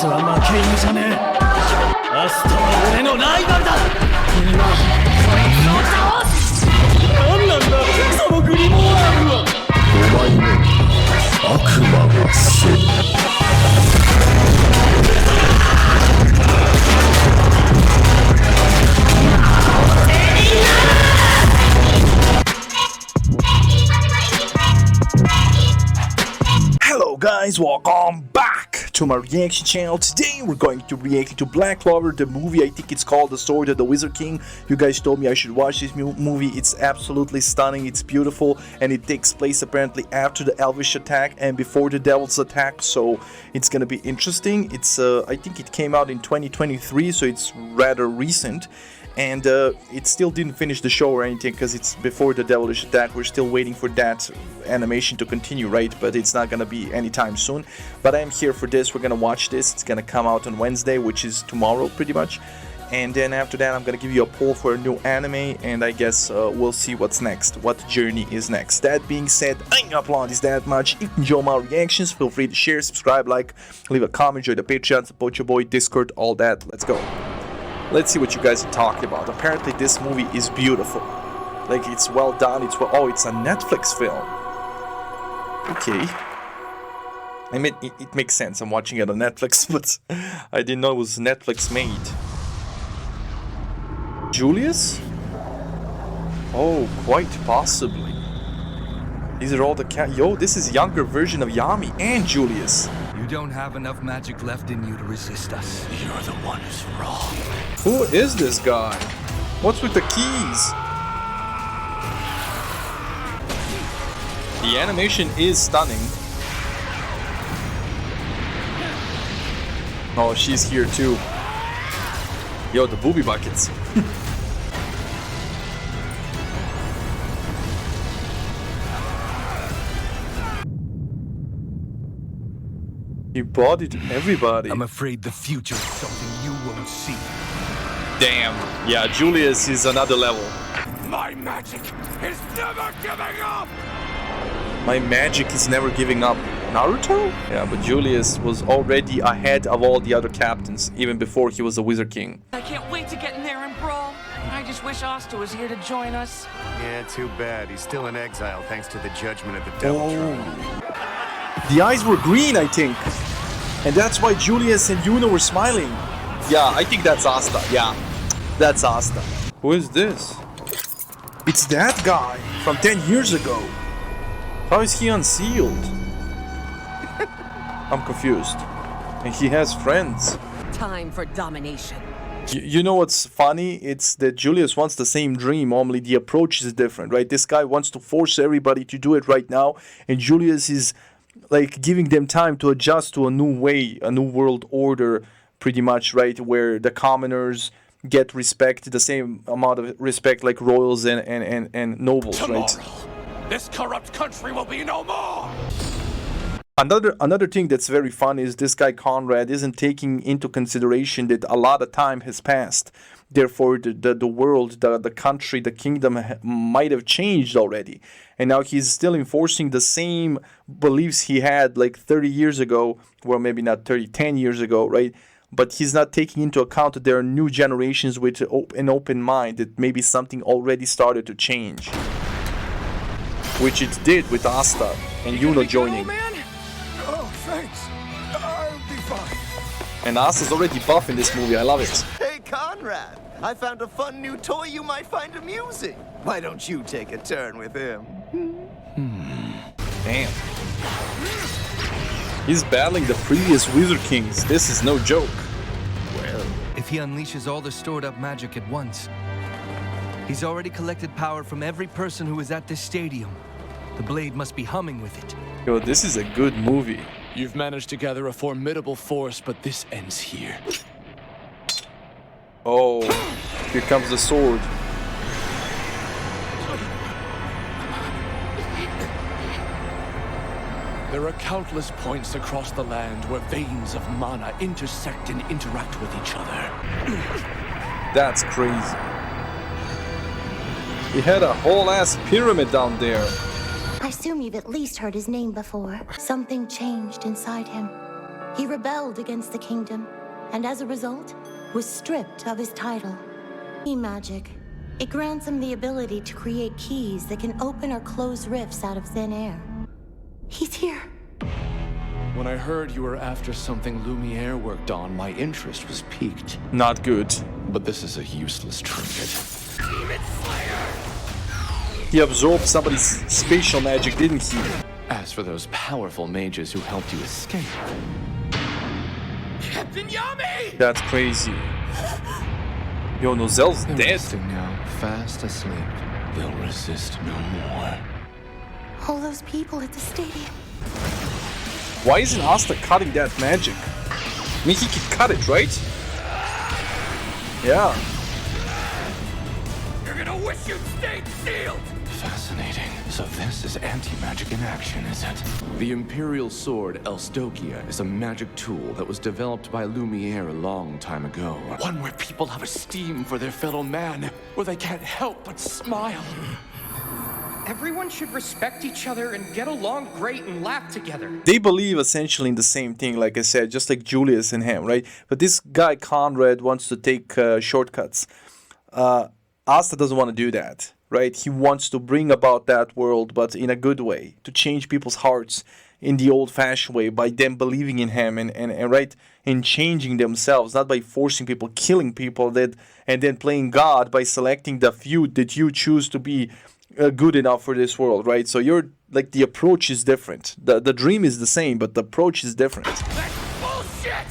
つは負け犬じゃねえ。アスタは俺のライバルだ。今こいつを倒す。何なんだそのグリモワールは。5枚目悪魔が死ぬ。Hello guys, welcome back to my reaction channel. Today we're going to react to Black Clover, the movie. I think it's called The Sword of the Wizard King. You guys told me I should watch this movie. It's absolutely stunning, it's beautiful, and it takes place apparently after the Elvish attack and before the Devil's attack, so it's gonna be interesting. It's I think it came out in 2023, so it's rather recent. And it still didn't finish the show or anything because it's before the Devilish attack. We're still waiting for that animation to continue, right? But it's not gonna be anytime soon. But I'm here for this. We're gonna watch this. It's gonna come out on Wednesday, which is tomorrow pretty much. And then after that, I'm gonna give you a poll for a new anime, and I guess we'll see what's next, what journey is next. That being said, I ain't gonna applaud this that much. If you enjoy my reactions, feel free to share, subscribe, like, leave a comment, join the Patreon, support your boy, Discord, all that. Let's go. Let's see what you guys are talking about. Apparently this movie is beautiful. Like, it's well done. It's well... Oh, it's a Netflix film. Okay. I mean, it makes sense. I'm watching it on Netflix, but I didn't know it was Netflix made. Julius? Oh, quite possibly. These are all the Yo, this is younger version of Yami and Julius. You don't have enough magic left in you to resist us. You're the one who's wrong. Who is this guy? What's with the keys? The animation is stunning. Oh, she's here too. Yo, the booby buckets. He bodied everybody. I'm afraid the future is something you won't see. Damn. Yeah, Julius is another level. My magic is never giving up! My magic is never giving up. Naruto? Yeah, but Julius was already ahead of all the other captains, even before he was the Wizard King. I can't wait to get in there and brawl. I just wish Asta was here to join us. Yeah, too bad. He's still in exile thanks to the judgment of the Devil Throne. The eyes were green, I think. And that's why Julius and Yuna were smiling. Yeah, I think that's Asta. Yeah, that's Asta. Who is this? It's that guy from 10 years ago. How is he unsealed? I'm confused. And he has friends. Time for domination. You know what's funny? It's that Julius wants the same dream, only the approach is different, right? This guy wants to force everybody to do it right now, and Julius is like giving them time to adjust to a new way, a new world order, pretty much, right? Where the commoners get respect, the same amount of respect like royals and nobles, right? This corrupt country will be no more! Another thing that's very fun is this guy Conrad isn't taking into consideration that a lot of time has passed. Therefore, the world, the country, the kingdom might have changed already. And now he's still enforcing the same beliefs he had like 30 years ago. Well, maybe not 30, 10 years ago, right? But he's not taking into account that there are new generations with an open mind, that maybe something already started to change. Which it did with Asta and Yuna joining. Oh, thanks. I'll be fine. And Asta's already buff in this movie. I love it. Hey, Conrad, I found a fun new toy you might find amusing. Why don't you take a turn with him? Damn. He's battling the previous Wizard Kings. This is no joke. Well, if he unleashes all the stored up magic at once, he's already collected power from every person who is at this stadium. The blade must be humming with it. Yo, this is a good movie. You've managed to gather a formidable force, but this ends here. Oh, here comes the sword. There are countless points across the land where veins of mana intersect and interact with each other. That's crazy. He had a whole ass pyramid down there. I assume you've at least heard his name before. Something changed inside him. He rebelled against the kingdom, and as a result, was stripped of his title. Key magic. It grants him the ability to create keys that can open or close rifts out of thin air. He's here. When I heard you were after something Lumiere worked on, my interest was piqued. Not good. But this is a useless trinket. Demon Slayer! He absorbed somebody's spatial magic, didn't he? As for those powerful mages who helped you escape... Captain Yami! That's crazy. Yo, Nozelle's They're dead. resting now, fast asleep. They'll resist no more. All those people at the stadium. Why isn't Asta cutting that magic? I mean, he could cut it, right? Yeah. You're gonna wish you'd stayed sealed! Fascinating. So this is anti-magic in action, is it? The Imperial Sword, Elsdokia, is a magic tool that was developed by Lumiere a long time ago. One where people have esteem for their fellow man, where they can't help but smile. Everyone should respect each other and get along great and laugh together. They believe essentially in the same thing, like I said, just like Julius and him, right? But this guy, Conrad, wants to take shortcuts. Asta doesn't want to do that, right? He wants to bring about that world, but in a good way, to change people's hearts in the old-fashioned way by them believing in him and right, and changing themselves, not by forcing people, killing people, and then playing God by selecting the few that you choose to be good enough for this world, right? So you're like, the approach is different. The dream is the same, but the approach is different. That's bullshit!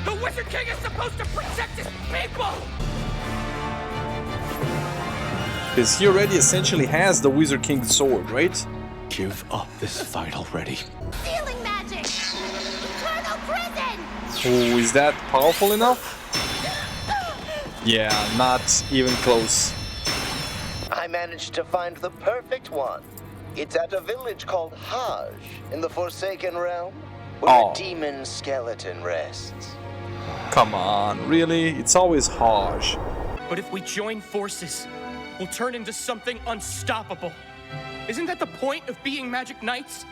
The Wizard King is supposed to protect his people! Because he already essentially has the Wizard King's sword, right? Give up this fight already. Sealing magic! Eternal prison! Oh, is that powerful enough? Yeah, not even close. I managed to find the perfect one. It's at a village called Haj in the Forsaken Realm, where a demon skeleton rests. Come on, really? It's always harsh. But if we join forces, we'll turn into something unstoppable. Isn't that the point of being Magic Knights?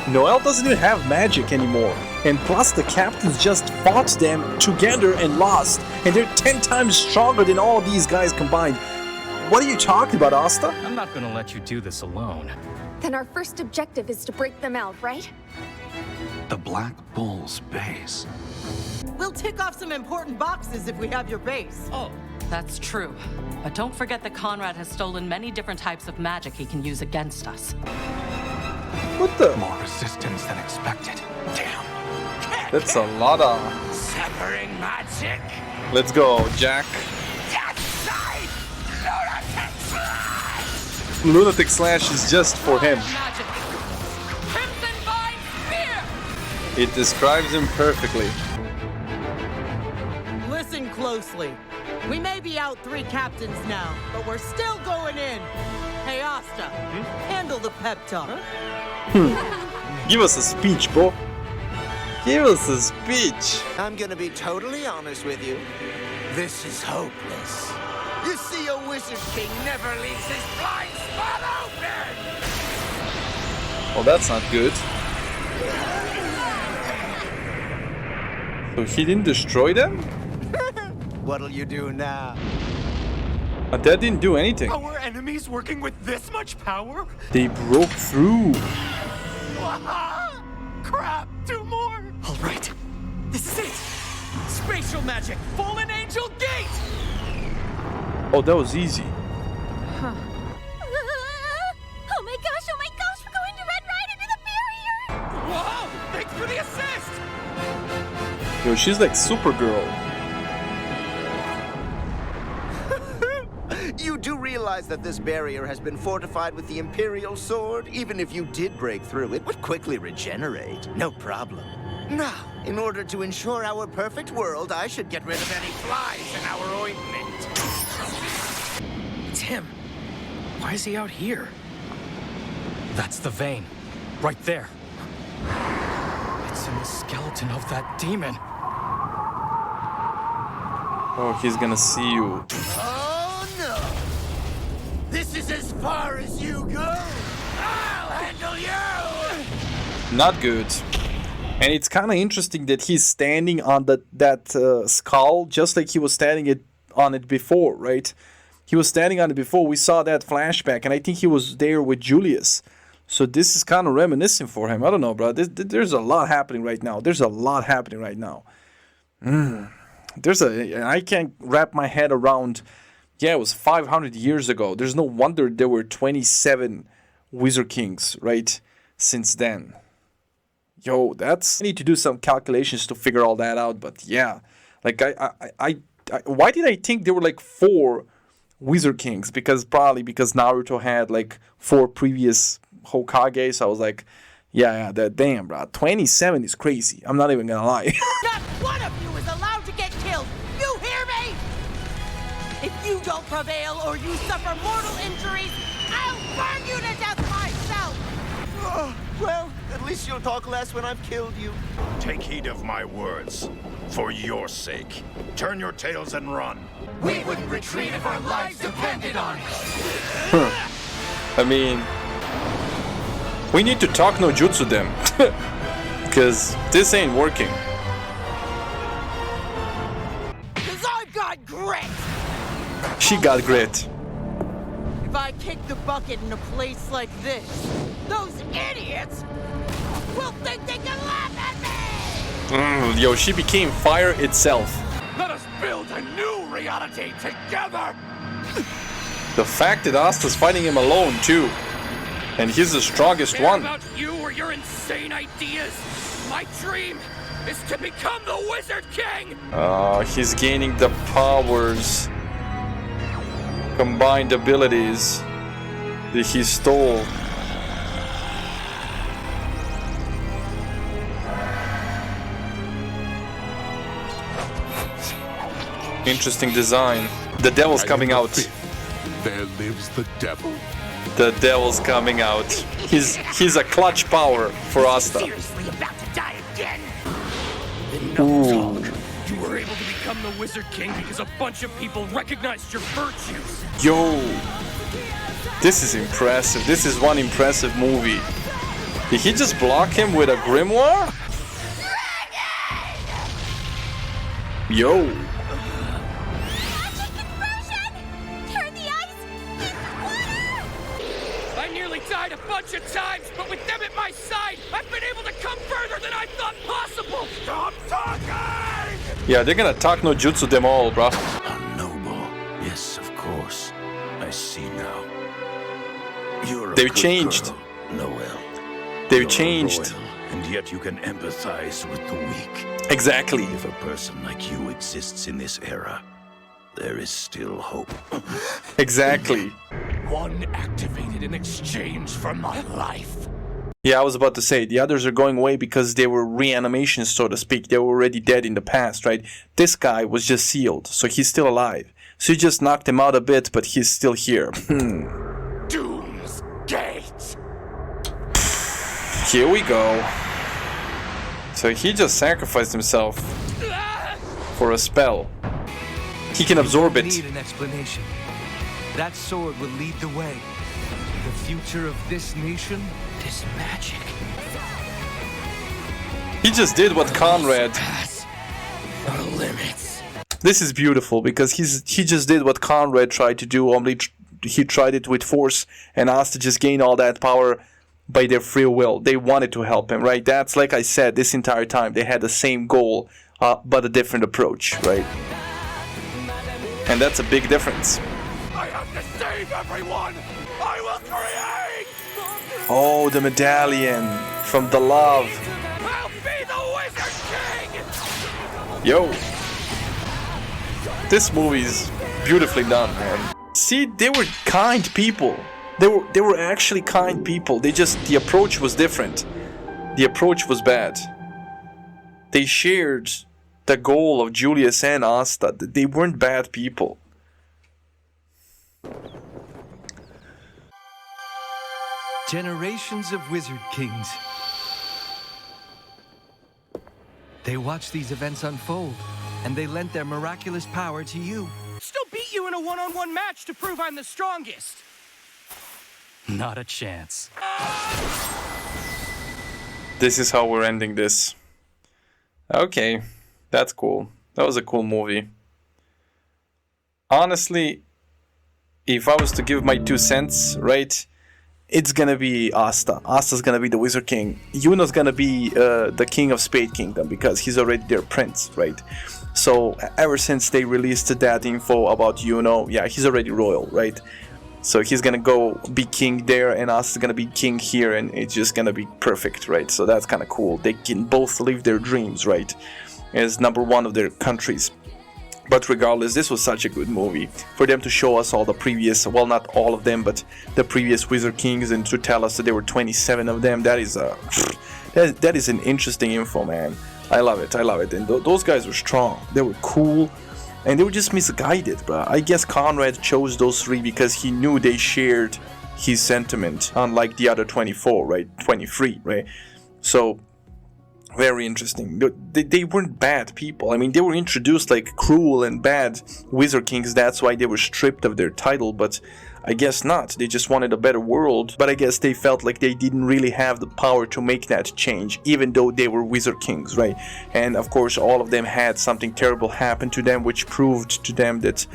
Noelle doesn't even have magic anymore. And plus the captains just fought them together and lost. And they're 10 times stronger than all of these guys combined. What are you talking about, Asta? I'm not gonna let you do this alone. Then our first objective is to break them out, right? The Black Bull's base. We'll tick off some important boxes if we have your base. Oh, that's true. But don't forget that Conrad has stolen many different types of magic he can use against us. What the? More resistance than expected. Damn. That's a lot of... Severing magic! Let's go, Jack. Lunatic Slash is just for him. Crimson Vine Spear! It describes him perfectly. Listen closely. We may be out 3 captains now, but we're still going in. Hey, Asta, handle the pep talk. Give us a speech, bro. Give us a speech. I'm gonna be totally honest with you. This is hopeless. You see, a Wizard King never leaves his blind spot open! Well, that's not good. So he didn't destroy them? What'll you do now? But that didn't do anything. Our enemies working with this much power? They broke through. Crap, 2 more! Alright, this is it! Spatial magic, Fallen Angel Gate! Oh, that was easy. Oh my gosh, we're going to run right into the barrier! Whoa! Thanks for the assist! Yo, she's like Supergirl. You do realize that this barrier has been fortified with the Imperial Sword? Even if you did break through, it would quickly regenerate. No problem. Now, in order to ensure our perfect world, I should get rid of any flies in our ointment. It's him. Why is he out here? That's the vein. Right there. It's in the skeleton of that demon. Oh, he's gonna see you. Oh, no! This is as far as you go! I'll handle you! Not good. And it's kind of interesting that he's standing on that skull just like he was standing on it before, right? He was standing on it before. We saw that flashback, and I think he was there with Julius. So this is kind of reminiscent for him. I don't know, bro. There's a lot happening right now. I can't wrap my head around. Yeah, it was 500 years ago. There's no wonder there were 27 Wizard Kings, right? Since then. Yo, I need to do some calculations to figure all that out. But yeah, like I why did I think there were like 4 Wizard Kings? Because Naruto had like 4 previous Hokage. So I was like, yeah, damn, bro. 27 is crazy. I'm not even gonna lie. Not one of you is allowed to get killed. You hear me? If you don't prevail or you suffer mortal injuries, I'll burn you to death myself. Well, at least you'll talk less when I've killed you. Take heed of my words. For your sake. Turn your tails and run. We wouldn't retreat if our lives depended on it. I mean, we need to talk no jutsu them. Because this ain't working. Because I've got grit. She got grit. If I kick the bucket in a place like this, those idiots will think they can laugh at me! Yo, she became fire itself. Let us build a new reality together! The fact that Asta's fighting him alone, too. And he's the strongest one. About you or your insane ideas. My dream is to become the Wizard King! He's gaining the powers. Combined abilities that he stole. Interesting design. The devil's coming out. There lives the devil. The devil's coming out. He's a clutch power for Asta. Seriously about to die again? Ooh. You were able to become the Wizard King because a bunch of people recognized your virtues. Yo, this is impressive. This is one impressive movie. Did he just block him with a grimoire? Yo. I nearly died a bunch of times, but with them at my side, I've been able to come further than I thought possible. Stop talking! Yeah, they're gonna talk no jutsu them all, bro. Noble. Yes, of course. I see now. You're They've changed. Noel. They've changed. Royal, and yet you can empathize with the weak. Exactly. If a person like you exists in this era, there is still hope. Exactly. One activated in exchange for my life. Yeah, I was about to say, the others are going away because they were reanimations, so to speak. They were already dead in the past, right? This guy was just sealed, so he's still alive. So you just knocked him out a bit, but he's still here. Doom's Gate. Here we go. So he just sacrificed himself for a spell. He can absorb it. Need an explanation. That sword will lead the way. The future of this nation, this magic. He just did what Conrad. The limits. This is beautiful because he just did what Conrad tried to do. Only he tried it with force, and Asta just gained all that power by their free will. They wanted to help him, right? That's like I said this entire time. They had the same goal, but a different approach, right? And that's a big difference. I have to save everyone! I will create! Oh, the medallion from the love. I'll be the Wizard King! Yo. This movie's beautifully done, man. See, they were kind people. They were actually kind people. The approach was different. The approach was bad. They shared the goal of Julius and Asta. They weren't bad people. Generations of Wizard Kings. They watched these events unfold, and they lent their miraculous power to you. Still beat you in a one-on-one match to prove I'm the strongest. Not a chance. This is how we're ending this. Okay, that's cool. That was a cool movie. Honestly, if I was to give my 2 cents, right, it's gonna be Asta. Asta's gonna be the Wizard King. Yuno's gonna be the King of Spade Kingdom because he's already their prince, right? So ever since they released that info about Yuno, yeah, he's already royal, right? So he's gonna go be king there, and Asta's gonna be king here, and it's just gonna be perfect, right? So that's kind of cool. They can both live their dreams, right? As number one of their countries. But regardless, this was such a good movie. For them to show us all the previous, well, not all of them, but the previous Wizard Kings, and to tell us that there were 27 of them, that is that is an interesting info, man. I love it, I love it. And those guys were strong, they were cool, and they were just misguided, bro. I guess Conrad chose those 3 because he knew they shared his sentiment, unlike the other 24, right? 23, right? So, very interesting. They weren't bad people. I mean, they were introduced like cruel and bad Wizard Kings. That's why they were stripped of their title, but I guess not. They just wanted a better world, but I guess they felt like they didn't really have the power to make that change, even though they were Wizard Kings, right? And of course, all of them had something terrible happen to them, which proved to them that,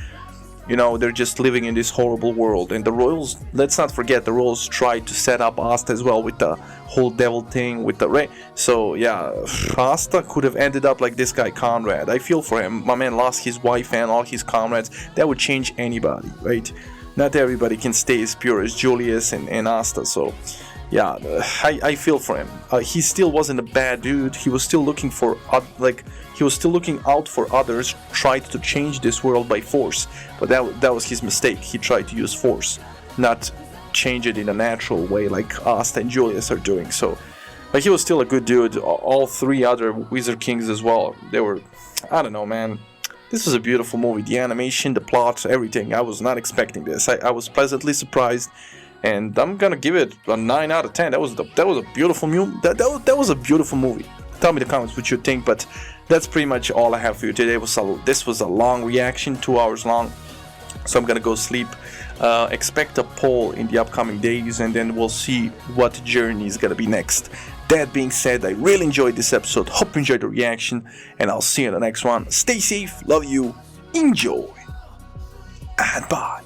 you know, they're just living in this horrible world. And the royals, let's not forget, the royals tried to set up Asta as well with the whole devil thing with the right. So yeah, Asta could have ended up like this guy Conrad. I feel for him. My man lost his wife and all his comrades. That would change anybody, right? Not everybody can stay as pure as Julius and Asta. So yeah, I feel for him. He still wasn't a bad dude. He was still looking for he was still looking out for others, tried to change this world by force, but that was his mistake. He tried to use force, not change it in a natural way like Asta and Julius are doing. So, but he was still a good dude. All 3 other Wizard Kings as well. They were, I don't know, man. This was a beautiful movie. The animation, the plot, everything. I was not expecting this. I was pleasantly surprised, and I'm gonna give it a 9 out of 10. That was a beautiful movie. That was a beautiful movie. Tell me in the comments what you think, but that's pretty much all I have for you today. This was a long reaction, 2 hours long, so I'm gonna go sleep. Expect a poll in the upcoming days, and then we'll see what journey is gonna be next. That being said, I really enjoyed this episode. Hope you enjoyed the reaction, and I'll see you in the next one. Stay safe, love you, enjoy, and bye.